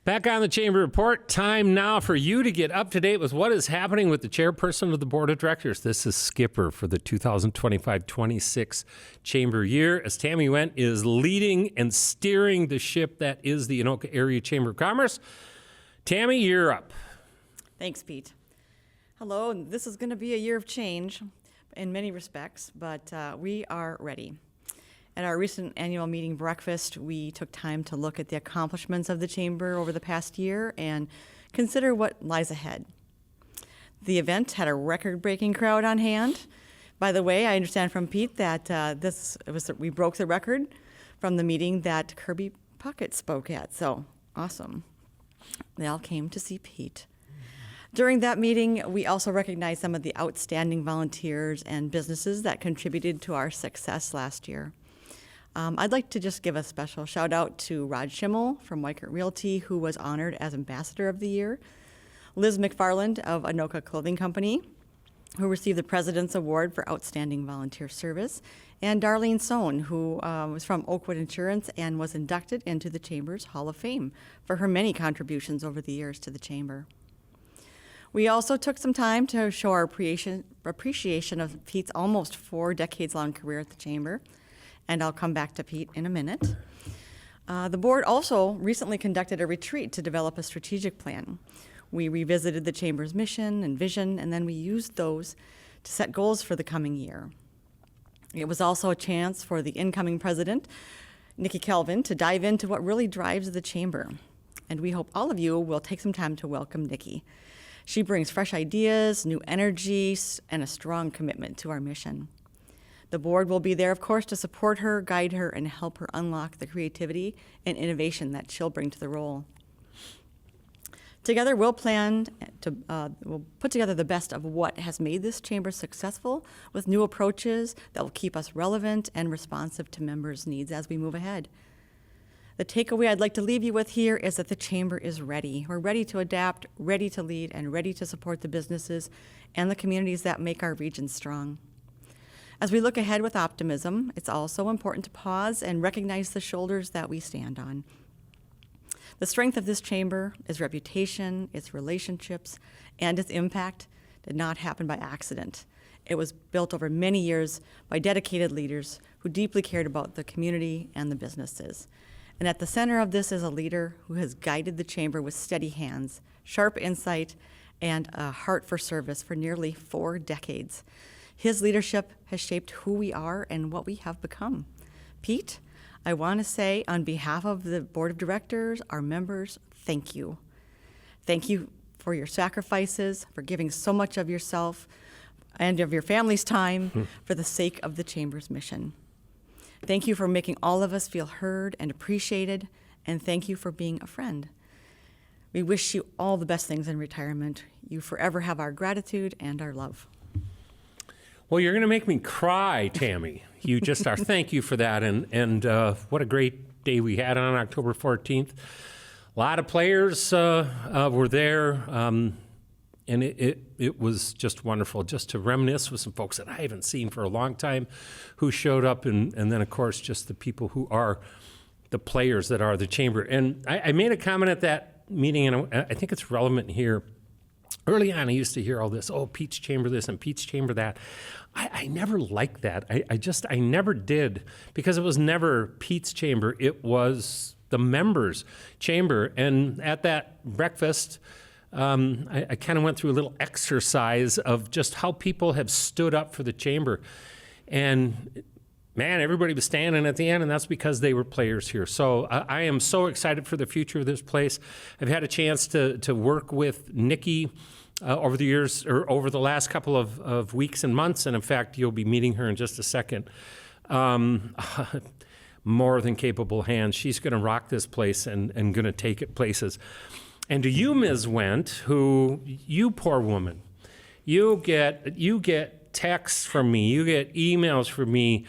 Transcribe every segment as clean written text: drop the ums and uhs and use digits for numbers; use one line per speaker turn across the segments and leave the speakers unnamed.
Back on the Chamber Report, time now for you to get up to date with what is happening with the chairperson of the Board of Directors. This is Skipper for the 2025-26 Chamber year, as Tami Wendt is leading and steering the ship that is the Anoka Area Chamber of Commerce. Tami, you're up.
Thanks, Pete. Hello, this is going to be a year of change in many respects, but we are ready. At our recent annual meeting breakfast, we took time to look at the accomplishments of the Chamber over the past year and consider what lies ahead. The event had a record-breaking crowd on hand. By the way, I understand from Pete that we broke the record from the meeting that Kirby Puckett spoke at, so awesome. They all came to see Pete. During that meeting, we also recognized some of the outstanding volunteers and businesses that contributed to our success last year. I'd like to just give a special shout out to Rod Schimmel from Weichert Realty, who was honored as Ambassador of the Year, Liz McFarland of Anoka Clothing Company, who received the President's Award for Outstanding Volunteer Service, and Darlene Sohn, who was from Oakwood Insurance and was inducted into the Chamber's Hall of Fame for her many contributions over the years to the Chamber. We also took some time to show our appreciation of Pete's almost 4 decades-long career at the Chamber, and I'll come back to Pete in a minute. The board also recently conducted a retreat to develop a strategic plan. We revisited the Chamber's mission and vision, and then we used those to set goals for the coming year. It was also a chance for the incoming president, Nikki Kelvin, to dive into what really drives the Chamber. And we hope all of you will take some time to welcome Nikki. She brings fresh ideas, new energy, and a strong commitment to our mission. The board will be there, of course, to support her, guide her, and help her unlock the creativity and innovation that she'll bring to the role. Together, we'll put together the best of what has made this chamber successful with new approaches that will keep us relevant and responsive to members' needs as we move ahead. The takeaway I'd like to leave you with here is that the chamber is ready. We're ready to adapt, ready to lead, and ready to support the businesses and the communities that make our region strong. As we look ahead with optimism, it's also important to pause and recognize the shoulders that we stand on. The strength of this chamber, its reputation, its relationships, and its impact did not happen by accident. It was built over many years by dedicated leaders who deeply cared about the community and the businesses. And at the center of this is a leader who has guided the chamber with steady hands, sharp insight, and a heart for service for nearly 4 decades. His leadership has shaped who we are and what we have become. Pete, I want to say on behalf of the Board of Directors, our members, thank you. Thank you for your sacrifices, for giving so much of yourself and of your family's time for the sake of the Chamber's mission. Thank you for making all of us feel heard and appreciated, and thank you for being a friend. We wish you all the best things in retirement. You forever have our gratitude and our love.
Well, you're going to make me cry, Tami. You just are. Thank you for that. And what a great day we had on October 14th. A lot of players were there, and it was just wonderful just to reminisce with some folks that I haven't seen for a long time who showed up, and then, of course, just the people who are the players that are the chamber. And I made a comment at that meeting, and I think it's relevant here. Early on, I used to hear all this, oh, Pete's Chamber this and Pete's Chamber that. I never liked that. I never did, because it was never Pete's Chamber. It was the members' chamber. And at that breakfast, I kind of went through a little exercise of just how people have stood up for the chamber. And man, everybody was standing at the end, and that's because they were players here. So I am so excited for the future of this place. I've had a chance to work with Nikki over the years, or over the last couple of weeks and months, and in fact, you'll be meeting her in just a second. More than capable hands. She's going to rock this place and going to take it places. And to you, Ms. Wendt, who, you poor woman, you get texts from me, you get emails from me,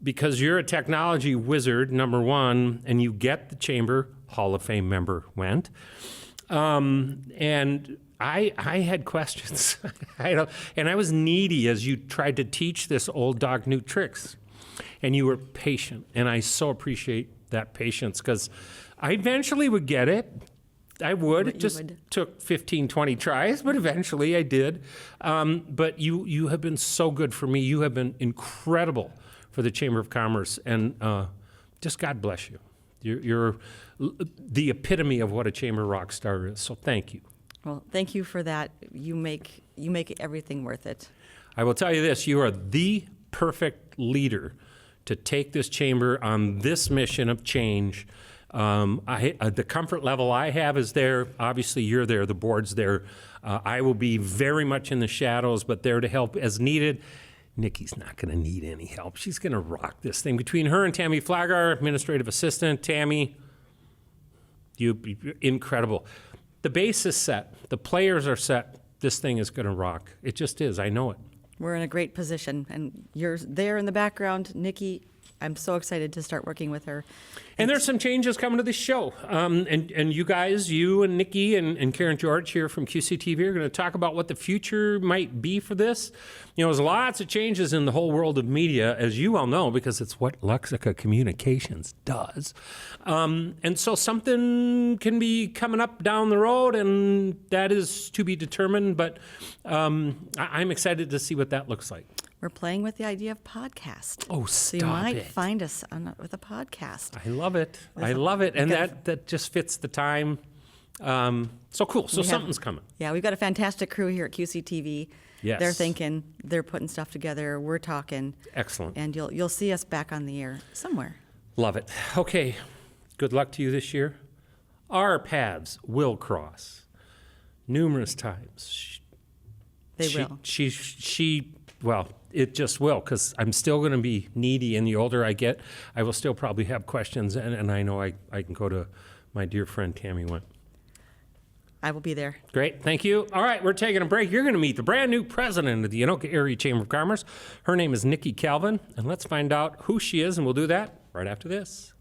because you're a technology wizard, number one, and you get the Chamber Hall of Fame member, Wendt. And I had questions, and I was needy as you tried to teach this old dog new tricks, and you were patient, and I so appreciate that patience, because I eventually would get it. I would. It just took 15, 20 tries, but eventually I did. But you have been so good for me. You have been incredible for the Chamber of Commerce, and just God bless you. You're the epitome of what a Chamber rock star is, so thank you.
Well, thank you for that. You make everything worth it.
I will tell you this, you are the perfect leader to take this Chamber on this mission of change. The comfort level I have is there. Obviously, you're there. The board's there. I will be very much in the shadows, but there to help as needed. Nikki's not going to need any help. She's going to rock this thing. Between her and Tammy Flaggar, administrative assistant, Tammy, you're incredible. The base is set. The players are set. This thing is going to rock. It just is. I know it.
We're in a great position, and you're there in the background. Nikki, I'm so excited to start working with her.
And there's some changes coming to this show. And you guys, you and Nikki and Karen George here from QCTV are going to talk about what the future might be for this. You know, there's lots of changes in the whole world of media, as you all know, because it's what Lexica Communications does. And so something can be coming up down the road, and that is to be determined. But I'm excited to see what that looks like.
We're playing with the idea of podcast.
Oh,
so you might find us with a podcast.
I love it. I love it. And that just fits the time. So cool. So something's coming.
Yeah, we've got a fantastic crew here at QCTV.
Yes.
They're thinking, they're putting stuff together, we're talking.
Excellent.
And you'll see us back on the air somewhere.
Love it. Okay. Good luck to you this year. Our paths will cross numerous times.
They will.
Well, it just will, because I'm still going to be needy, and the older I get, I will still probably have questions, and I know I can go to my dear friend Tami Wendt.
I will be there.
Great, thank you. All right, we're taking a break. You're going to meet the brand new president of the Anoka Area Chamber of Commerce. Her name is Nikki Calvin, and let's find out who she is, and we'll do that right after this.